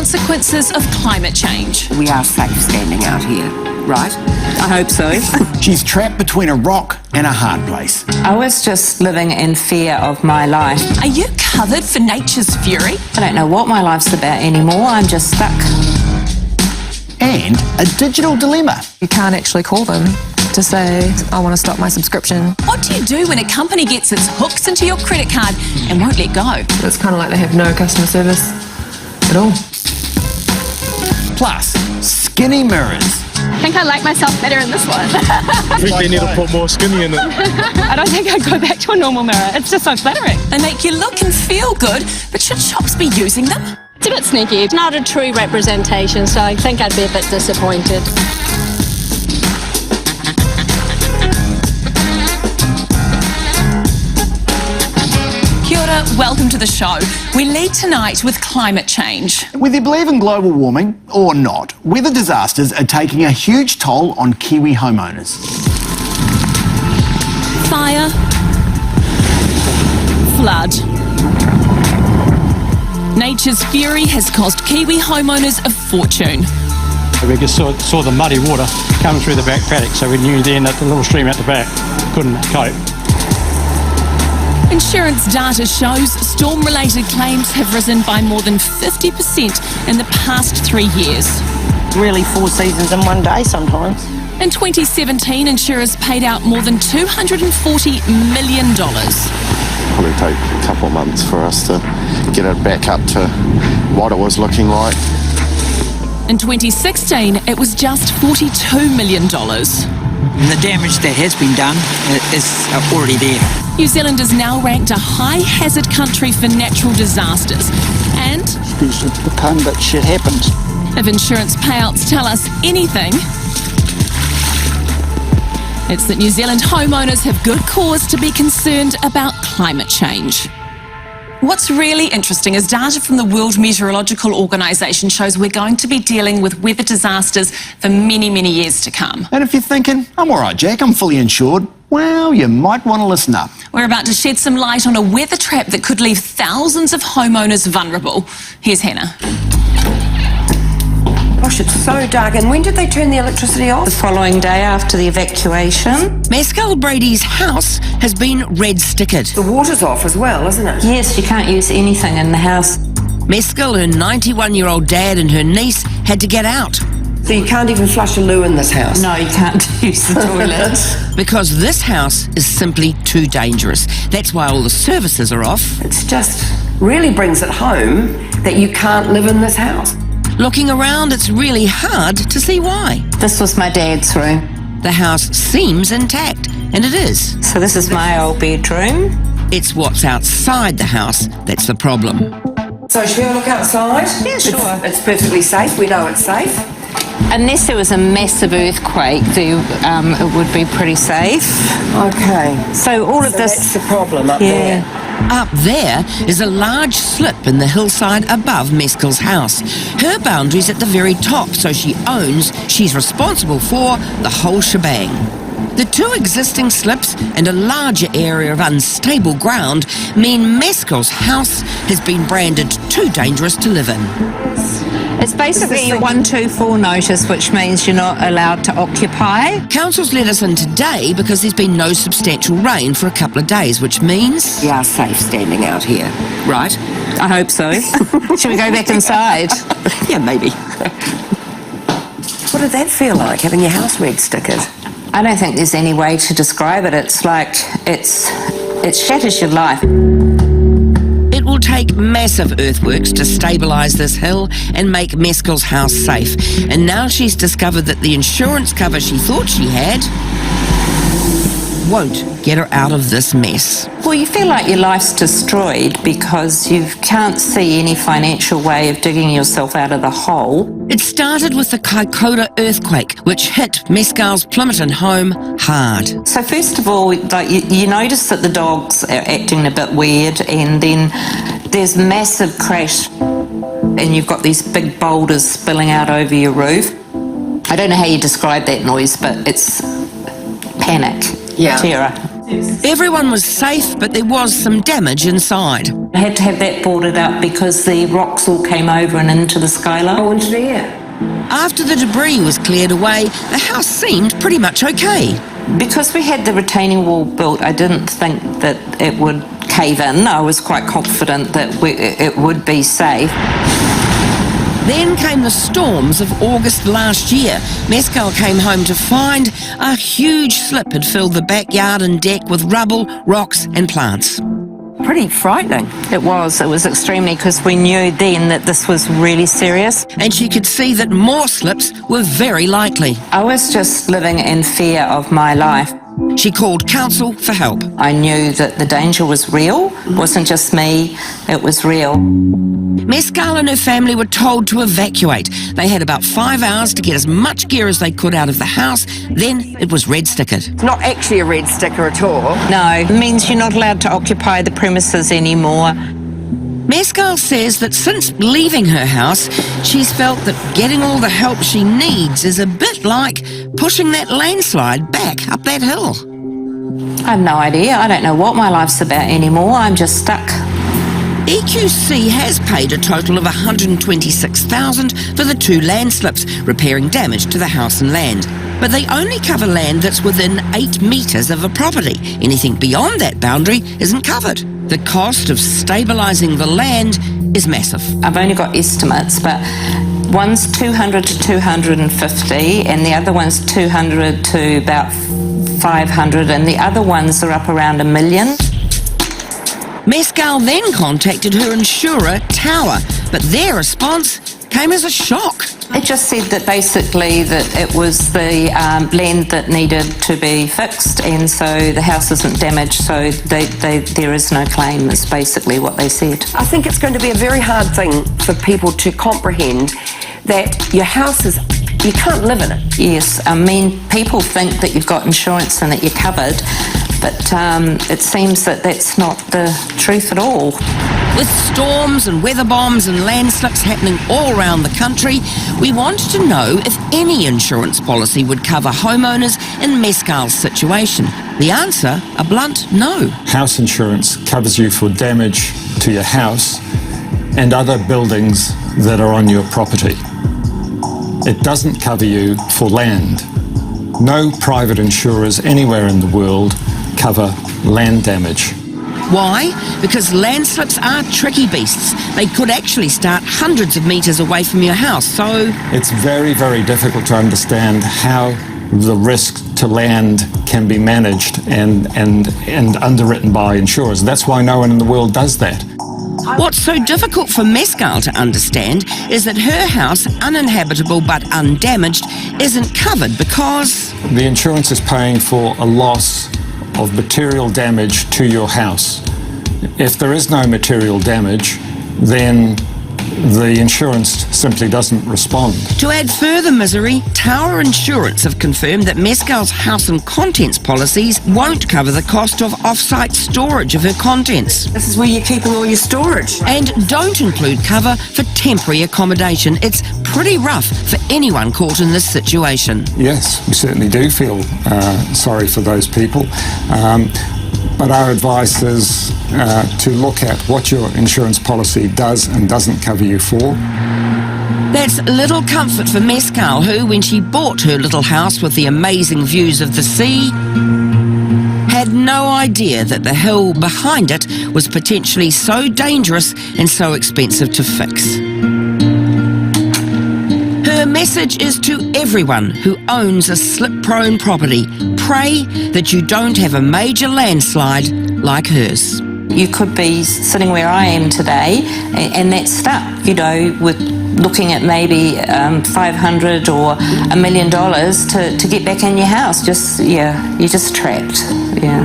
consequences of climate change. We are safe standing out here, right? I hope so. She's trapped between a rock and a hard place. I was just living in fear of my life. Are you covered for nature's fury? I don't know what my life's about anymore. I'm just stuck. And a digital dilemma. You can't actually call them to say, I want to stop my subscription. What do you do when a company gets its hooks into your credit card and won't let go? It's kind of like they have no customer service at all. Plus, skinny mirrors. I think I like myself better in this one. I think they need to put more skinny in it. I don't think I'd go back to a normal mirror. It's just so flattering. They make you look and feel good, but should shops be using them? It's a bit sneaky. It's not a true representation, so I think I'd be a bit disappointed. Kia ora, welcome to the show. We lead tonight with climate change. Whether you believe in global warming or not, weather disasters are taking a huge toll on Kiwi homeowners. Fire, flood. Nature's fury has cost Kiwi homeowners a fortune. We just saw the muddy water coming through the back paddock, so we knew then that the little stream at the back couldn't cope. Insurance data shows storm-related claims have risen by more than 50% in the past 3 years. Really 4 seasons in one day sometimes. In 2017, insurers paid out more than $240 million. Probably take a couple of months for us to get it back up to what it was looking like. In 2016, it was just $42 million. The damage that has been done is already there. New Zealand is now ranked a high-hazard country for natural disasters. And These become, but shit happens. if insurance payouts tell us anything, it's that New Zealand homeowners have good cause to be concerned about climate change. What's really interesting is data from the World Meteorological Organisation shows we're going to be dealing with weather disasters for many, many years to come. And if you're thinking, I'm all right, Jack, I'm fully insured, well, you might want to listen up. We're about to shed some light on a weather trap that could leave thousands of homeowners vulnerable. Here's Hannah. Gosh, it's so dark. And when did they turn the electricity off? The following day after the evacuation. Mescal Brady's house has been red-stickered. The water's off as well, isn't it? Yes, you can't use anything in the house. Mescal, her 91-year-old dad and her niece had to get out. So you can't even flush a loo in this house? No, you can't use the toilet. Because this house is simply too dangerous. That's why all the services are off. It's just really brings it home that you can't live in this house. Looking around, it's really hard to see why. This was my dad's room. The house seems intact, and it is. So this is my old bedroom. It's what's outside the house that's the problem. So should we have a look outside? Yeah, sure. It's perfectly safe. We know it's safe. Unless there was a massive earthquake, it would be pretty safe. Okay. So all of this... That's the problem up there. Up there is a large slip in the hillside above Mescal's house. Her boundary's at the very top, so she's responsible for the whole shebang. The 2 existing slips and a larger area of unstable ground mean Mescal's house has been branded too dangerous to live in. It's basically a 124 notice, which means you're not allowed to occupy. Council's let us in today because there's been no substantial rain for a couple of days, which means... We are safe standing out here, right? I hope so. Should we go back inside? Yeah, maybe. What did that feel like, having your house red-stickered? I don't think there's any way to describe it. It's like, it shatters your life. It will take massive earthworks to stabilise this hill and make Mescal's house safe. And now she's discovered that the insurance cover she thought she had won't get her out of this mess. Well, you feel like your life's destroyed because you can't see any financial way of digging yourself out of the hole. It started with the Kaikoura earthquake, which hit Mescal's Plimerton home hard. So first of all, like you notice that the dogs are acting a bit weird, and then there's massive crash and you've got these big boulders spilling out over your roof. I don't know how you describe that noise, but it's panic, terror. Everyone was safe, but there was some damage inside. I had to have that boarded up because the rocks all came over and into the skylight. Oh, into the air. After the debris was cleared away, the house seemed pretty much okay. Because we had the retaining wall built, I didn't think that it would cave in. I was quite confident that it would be safe. Then came the storms of August last year. Mescal came home to find a huge slip had filled the backyard and deck with rubble, rocks and plants. Pretty frightening. It was extremely, because we knew then that this was really serious. And she could see that more slips were very likely. I was just living in fear of my life. She called council for help. I knew that the danger was real. It wasn't just me, it was real. Mescal and her family were told to evacuate. They had about 5 hours to get as much gear as they could out of the house. Then it was red stickered. It's not actually a red sticker at all. No, it means you're not allowed to occupy the premises anymore. Mescal says that since leaving her house, she's felt that getting all the help she needs is a bit like pushing that landslide back up that hill. I have no idea. I don't know what my life's about anymore. I'm just stuck. EQC has paid a total of $126,000 for the 2 landslips, repairing damage to the house and land. But they only cover land that's within 8 metres of a property. Anything beyond that boundary isn't covered. The cost of stabilising the land is massive. I've only got estimates, but one's 200 to 250, and the other one's 200 to about 500, and the other ones are up around $1 million. Mescal then contacted her insurer, Tower, but their response came as a shock. It just said that basically that it was the land that needed to be fixed, and so the house isn't damaged, so there is no claim, is basically what they said. I think it's going to be a very hard thing for people to comprehend that your house is, you can't live in it. Yes, I mean, people think that you've got insurance and that you're covered, but it seems that that's not the truth at all. With storms and weather bombs and landslips happening all around the country, we wanted to know if any insurance policy would cover homeowners in Mescal's situation. The answer, a blunt no. House insurance covers you for damage to your house and other buildings that are on your property. It doesn't cover you for land. No private insurers anywhere in the world cover land damage. Why? Because landslips are tricky beasts. They could actually start hundreds of metres away from your house, so... It's very, very difficult to understand how the risk to land can be managed and underwritten by insurers. That's why no one in the world does that. What's so difficult for Mescal to understand is that her house, uninhabitable but undamaged, isn't covered because... The insurance is paying for a loss of material damage to your house. If there is no material damage, then the insurance simply doesn't respond. To add further misery, Tower Insurance have confirmed that Mescal's house and contents policies won't cover the cost of off-site storage of her contents. This is where you're keeping all your storage. And don't include cover for temporary accommodation. It's pretty rough for anyone caught in this situation. Yes, we certainly do feel sorry for those people. But our advice is to look at what your insurance policy does and doesn't cover you for. That's little comfort for Mescal, who, when she bought her little house with the amazing views of the sea, had no idea that the hill behind it was potentially so dangerous and so expensive to fix. Her message is to everyone who owns a slip-prone property. Pray that you don't have a major landslide like hers. You could be sitting where I am today and that's stuck, you know, with looking at maybe $500 or $1 million to get back in your house. You're just trapped, yeah.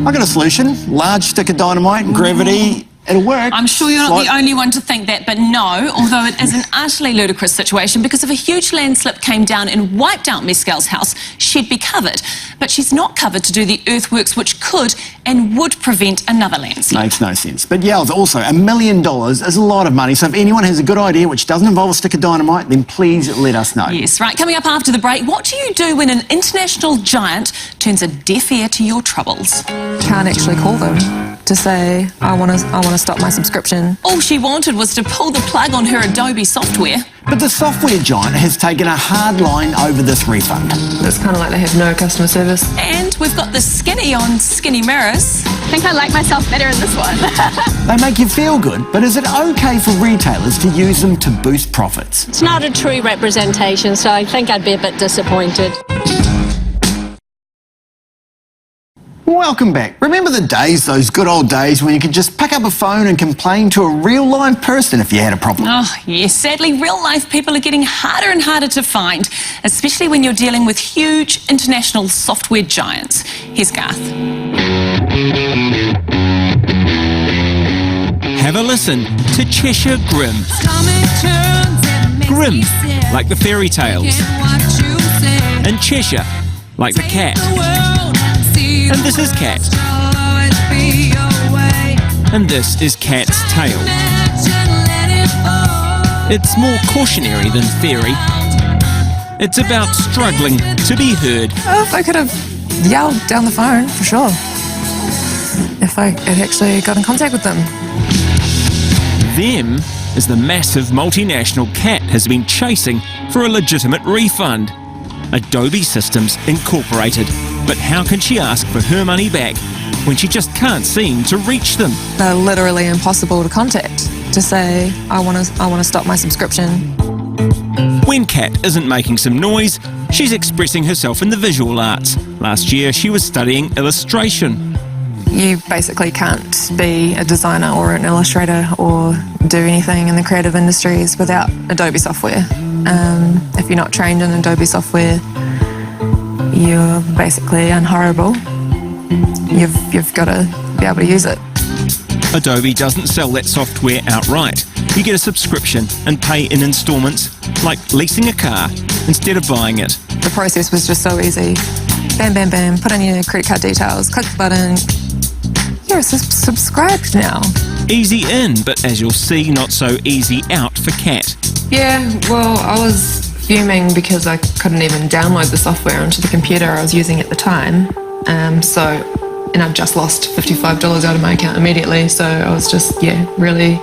I got a solution. Large stick of dynamite, gravity, it'll work. I'm sure you're not the only one to think that, but no, although it is an utterly ludicrous situation, because if a huge landslip came down and wiped out Mescal's house, she'd be covered. But she's not covered to do the earthworks which could and would prevent another landslip. Makes no sense. But Yells, also, $1 million is a lot of money, so if anyone has a good idea which doesn't involve a stick of dynamite, then please let us know. Yes, right. Coming up after the break, what do you do when an international giant turns a deaf ear to your troubles? Can't actually call them to say, I want to stop my subscription. All she wanted was to pull the plug on her Adobe software. But the software giant has taken a hard line over this refund. It's kind of like they have no customer service. And we've got the skinny on skinny mirrors. I think I like myself better in this one. They make you feel good, but is it okay for retailers to use them to boost profits? It's not a true representation, so I think I'd be a bit disappointed. Welcome back. Remember the days, those good old days, when you could just pick up a phone and complain to a real live person if you had a problem? Oh, yes. Sadly, real life people are getting harder and harder to find, especially when you're dealing with huge international software giants. Here's Garth. Have a listen to Cheshire Grim. Grim, like the fairy tales. And Cheshire, like the cat. And this is Cat. And this is Cat's Tale. It's more cautionary than fairy. It's about struggling to be heard. Oh, if I could have yelled down the phone, for sure. If I had actually got in contact with them. Them is the massive multinational Cat has been chasing for a legitimate refund. Adobe Systems Incorporated. But how can she ask for her money back when she just can't seem to reach them? They're literally impossible to contact to say, I want to stop my subscription. When Kat isn't making some noise, she's expressing herself in the visual arts. Last year, she was studying illustration. You basically can't be a designer or an illustrator or do anything in the creative industries without Adobe software. If you're not trained in Adobe software, you're basically unhirable. You've got to be able to use it. Adobe doesn't sell that software outright. You get a subscription and pay in instalments, like leasing a car, instead of buying it. The process was just so easy. Bam, bam, bam, put in your credit card details, click the button. You're subscribed now. Easy in, but as you'll see, not so easy out for Kat. Yeah, well, I was fuming because I couldn't even download the software onto the computer I was using at the time. And I've just lost $55 out of my account immediately, so I was just, really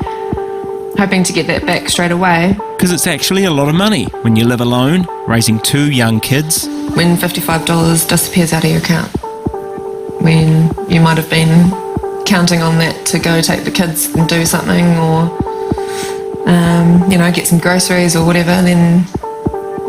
hoping to get that back straight away. Because it's actually a lot of money when you live alone, raising 2 young kids. When $55 disappears out of your account, when you might have been counting on that to go take the kids and do something or, get some groceries or whatever, then,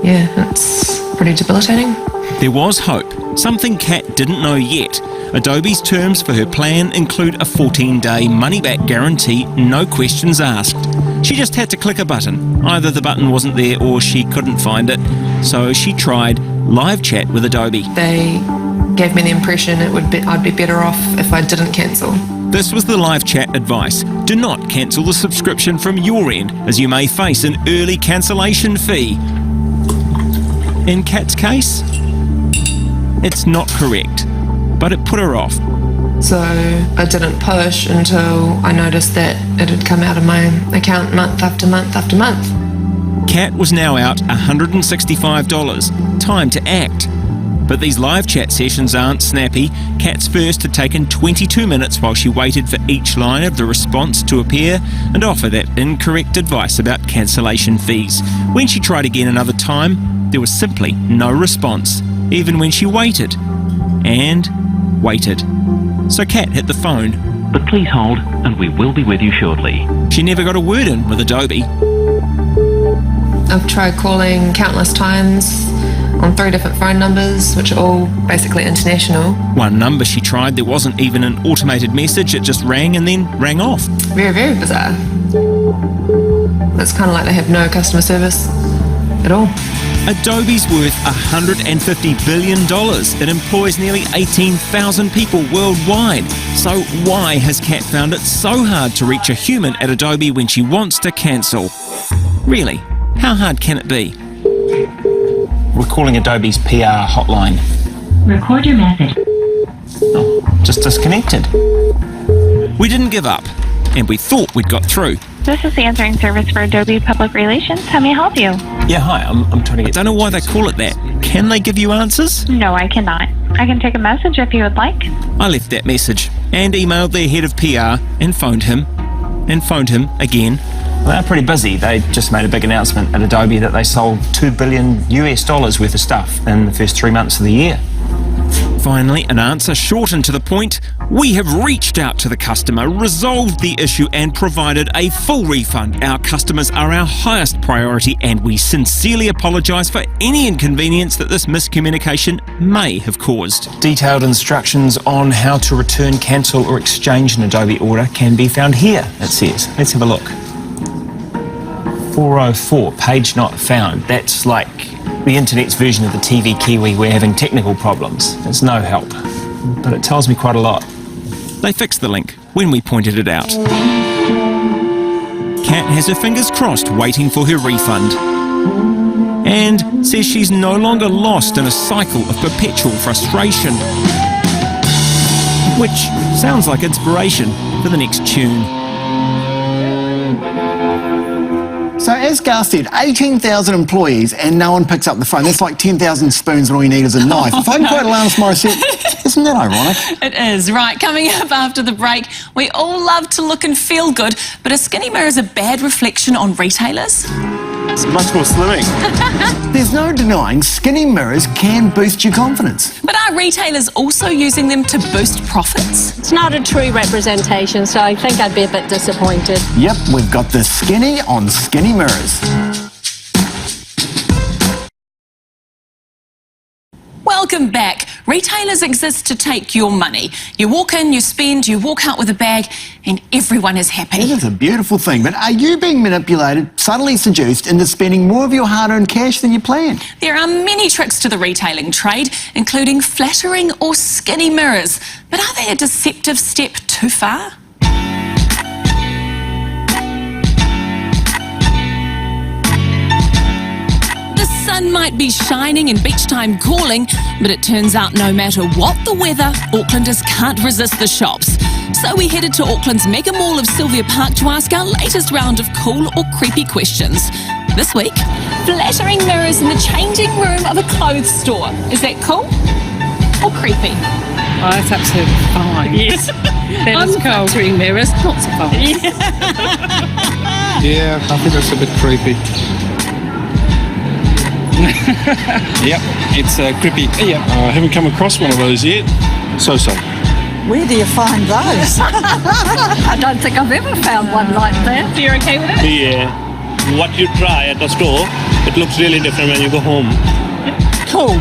it's pretty debilitating. There was hope, something Kat didn't know yet. Adobe's terms for her plan include a 14-day money-back guarantee, no questions asked. She just had to click a button. Either the button wasn't there or she couldn't find it, so she tried live chat with Adobe. They gave me the impression I'd be better off if I didn't cancel. This was the live chat advice. Do not cancel the subscription from your end, as you may face an early cancellation fee. In Kat's case, it's not correct, but it put her off. So I didn't push until I noticed that it had come out of my account month after month after month. Kat was now out $165. Time to act. But these live chat sessions aren't snappy. Kat's first had taken 22 minutes while she waited for each line of the response to appear and offer that incorrect advice about cancellation fees. When she tried again another time, there was simply no response, even when she waited and waited. So Kat hit the phone. But please hold, and we will be with you shortly. She never got a word in with Adobe. I've tried calling countless times on 3 different phone numbers, which are all basically international. One number she tried, there wasn't even an automated message, it just rang and then rang off. Very, very bizarre. It's kind of like they have no customer service at all. Adobe's worth $150 billion. It employs nearly 18,000 people worldwide. So why has Kat found it so hard to reach a human at Adobe when she wants to cancel? Really, how hard can it be? We're calling Adobe's PR hotline. Record your message. Oh, just disconnected. We didn't give up, and we thought we'd got through. This is the answering service for Adobe Public Relations. How may I help you? Yeah, hi, I'm trying to get... Don't know why they call it that. Can they give you answers? No, I cannot. I can take a message if you would like. I left that message and emailed their head of PR and phoned him again. Well, they're pretty busy. They just made a big announcement at Adobe that they sold $2 billion worth of stuff in the first 3 months of the year. Finally, an answer short and to the point. We have reached out to the customer, resolved the issue and provided a full refund. Our customers are our highest priority and we sincerely apologise for any inconvenience that this miscommunication may have caused. Detailed instructions on how to return, cancel or exchange an Adobe order can be found here, it says. Let's have a look. 404, page not found. That's like the internet's version of the TV Kiwi. We're having technical problems. It's no help, but it tells me quite a lot. They fixed the link when we pointed it out. Kat has her fingers crossed waiting for her refund and says she's no longer lost in a cycle of perpetual frustration, which sounds like inspiration for the next tune. So as Gar said, 18,000 employees and no one picks up the phone. That's like 10,000 spoons and all you need is a knife. If I can quote Alanis Morissette, isn't that ironic? It is. Right, coming up after the break, we all love to look and feel good, but are skinny mirrors a bad reflection on retailers? It's much more slimming. There's no denying skinny mirrors can boost your confidence. But are retailers also using them to boost profits? It's not a true representation, so I think I'd be a bit disappointed. Yep, we've got the skinny on skinny mirrors. Welcome back. Retailers exist to take your money. You walk in, you spend, you walk out with a bag, and everyone is happy. It is a beautiful thing, but are you being manipulated, subtly seduced into spending more of your hard-earned cash than you planned? There are many tricks to the retailing trade, including flattering or skinny mirrors. But are they a deceptive step too far? The sun might be shining and beach time calling, but it turns out no matter what the weather, Aucklanders can't resist the shops. So we headed to Auckland's mega mall of Sylvia Park to ask our latest round of cool or creepy questions. This week, flattering mirrors in the changing room of a clothes store. Is that cool or creepy? Oh, that's absolutely fine. Yes. That is cool. Flattering mirrors, not so fun. Yeah, I think that's a bit creepy. Yep, it's creepy. Yep, I haven't come across one of those yet. So-so. Where do you find those? I don't think I've ever found one like that. You're okay with it? Yeah. What you try at the store, it looks really different when you go home. Cool.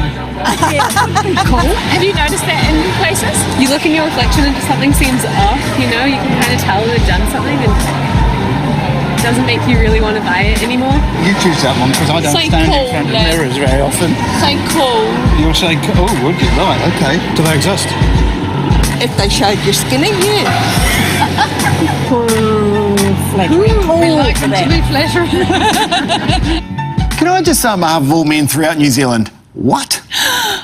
Cool. Have you noticed that in places? You look in your reflection and something seems off, you know, you can kind of tell they've done something and it doesn't make you really want to buy it anymore. You choose that one because I don't stand in front of mirrors very often. Say cool. You'll say, oh, would you? Right, okay. Do they exist? If they showed you skinny, yeah. We like them to be flattering. Can I just say on behalf of all men throughout New Zealand, what?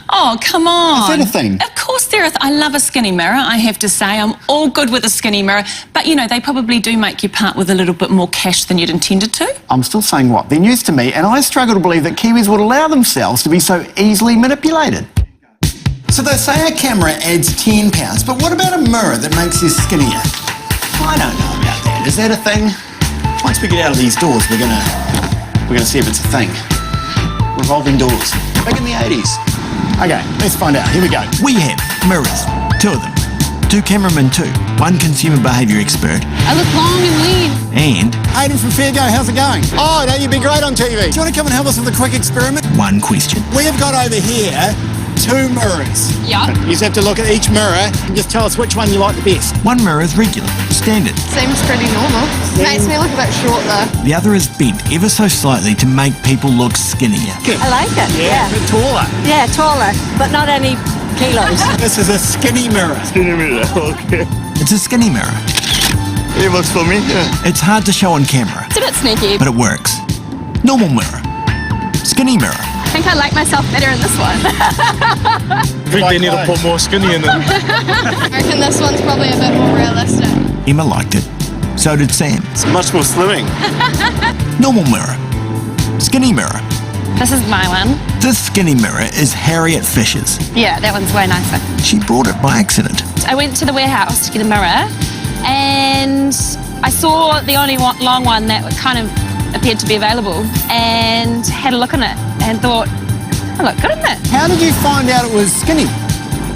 Oh, come on. Is that a thing? Of course there is. I love a skinny mirror, I have to say. I'm all good with a skinny mirror. But, you know, they probably do make you part with a little bit more cash than you'd intended to. I'm still saying what? They're news to me, and I struggle to believe that Kiwis would allow themselves to be so easily manipulated. So they say a camera adds £10, but what about a mirror that makes you skinnier? I don't know about that. Is that a thing? Once we get out of these doors, we're gonna see if it's a thing. Revolving doors. Back in the 80s. Okay, let's find out. Here we go. We have mirrors, 2 of them. 2 cameramen too, 1 consumer behaviour expert. I look long and lean. And Aidan from Fairgo, how's it going? Oh, no, you'd be great on TV. Do you want to come and help us with a quick experiment? 1 question. We have got over here 2 mirrors. Yeah. You just have to look at each mirror and just tell us which one you like the best. One mirror is regular, standard. Seems pretty normal. Makes me look a bit short though. The other is bent ever so slightly to make people look skinnier. I like it. Yeah, a bit taller. Yeah, taller, but not any kilos. This is a skinny mirror. Skinny mirror, okay. It's a skinny mirror. It works for me, yeah. It's hard to show on camera, It's a bit sneaky. but it works. Normal mirror. Skinny mirror. I think I like myself better in this one. I think they need to put more skinny in them. I reckon this one's probably a bit more realistic. Emma liked it. So did Sam. It's much more slimming. Normal mirror. Skinny mirror. This is my one. This skinny mirror is Harriet Fisher's. Yeah, that one's way nicer. She brought it by accident. I went to the warehouse to get a mirror and I saw the only long one that kind of appeared to be available and had a look in it and thought, I look good in it. How did you find out it was skinny?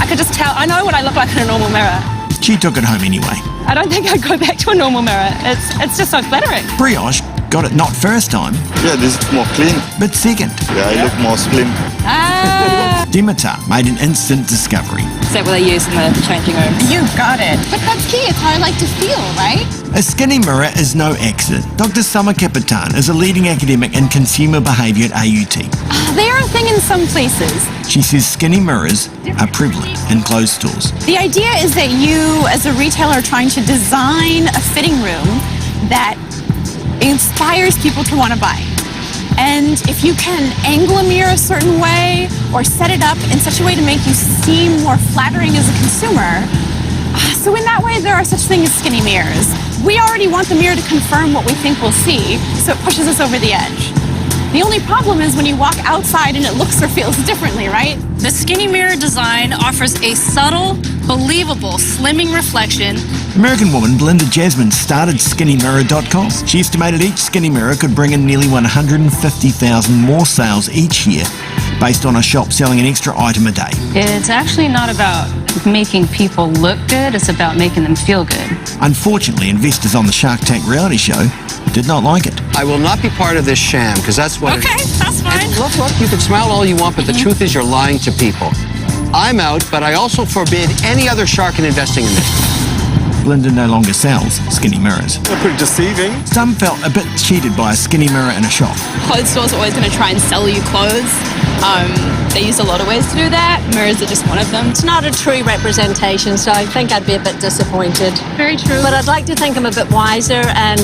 I could just tell. I know what I look like in a normal mirror. She took it home anyway. I don't think I'd go back to a normal mirror. It's just so flattering. Brioche got it not first time, Yeah, this is more clean. but second. Yeah, I look more slim. Dimitar made an instant discovery. Is that what they use in the changing rooms? You got it. But that's key. It's how I like to feel, right? A skinny mirror is no accident. Dr. Summer Kapitan is a leading academic in consumer behaviour at AUT. They are a thing in some places. She says skinny mirrors are prevalent in closed stores. The idea is that you, as a retailer, are trying to design a fitting room that inspires people to want to buy. And if you can angle a mirror a certain way or set it up in such a way to make you seem more flattering as a consumer, so in that way there are such things as skinny mirrors. We already want the mirror to confirm what we think we'll see, so it pushes us over the edge. The only problem is when you walk outside and it looks or feels differently, right? The skinny mirror design offers a subtle, believable slimming reflection. American woman Belinda Jasmine started SkinnyMirror.com. She estimated each skinny mirror could bring in nearly 150,000 more sales each year, based on a shop selling an extra item a day. It's actually not about making people look good, it's about making them feel good. Unfortunately, investors on the Shark Tank reality show did not like it. I will not be part of this sham, because that's what Okay, that's fine. Look, you can smile all you want, but the truth is you're lying to people. I'm out, but I also forbid any other shark in investing in this. Belinda no longer sells skinny mirrors. They're pretty deceiving. Some felt a bit cheated by a skinny mirror in a shop. Clothes stores are always going to try and sell you clothes. They use a lot of ways to do that. Mirrors are just one of them. It's not a true representation, so I think I'd be a bit disappointed. Very true. But I'd like to think I'm a bit wiser and,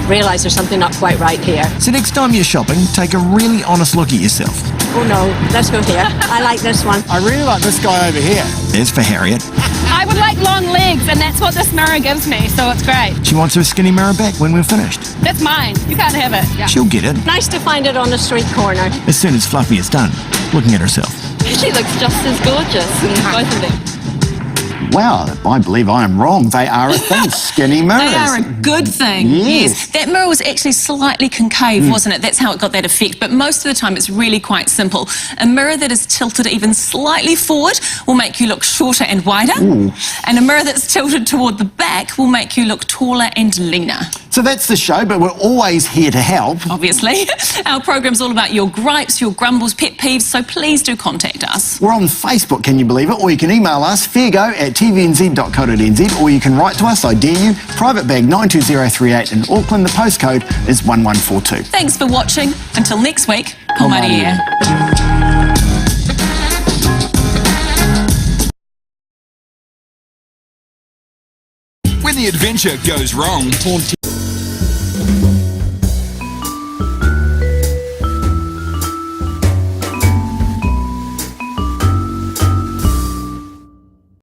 realise there's something not quite right here. So next time you're shopping, take a really honest look at yourself. Oh no, let's go here. I like this one. I really like this guy over here. There's for Harriet. I would like long legs, and that's what this mirror gives me, so it's great. She wants her skinny mirror back when we're finished. That's mine. You can't have it. Yeah. She'll get it Nice to find it on the street corner. as soon as Fluffy is done looking at herself. She looks just as gorgeous in both of them. Wow, I believe I am wrong. They are a thing. Skinny mirrors. They are a good thing. Yes. That mirror was actually slightly concave, wasn't it? That's how it got that effect. But most of the time, it's really quite simple. A mirror that is tilted even slightly forward will make you look shorter and wider. Ooh. And a mirror that's tilted toward the back will make you look taller and leaner. So that's the show, but we're always here to help. Obviously. Our program's all about your gripes, your grumbles, pet peeves, so please do contact us. We're on Facebook, can you believe it? Or you can email us, fairgo@tvnz.co.nz, or you can write to us, I dare you, Private Bag 92038 in Auckland. The postcode is 1142. Thanks for watching. Until next week, Pomariea. When the adventure goes wrong,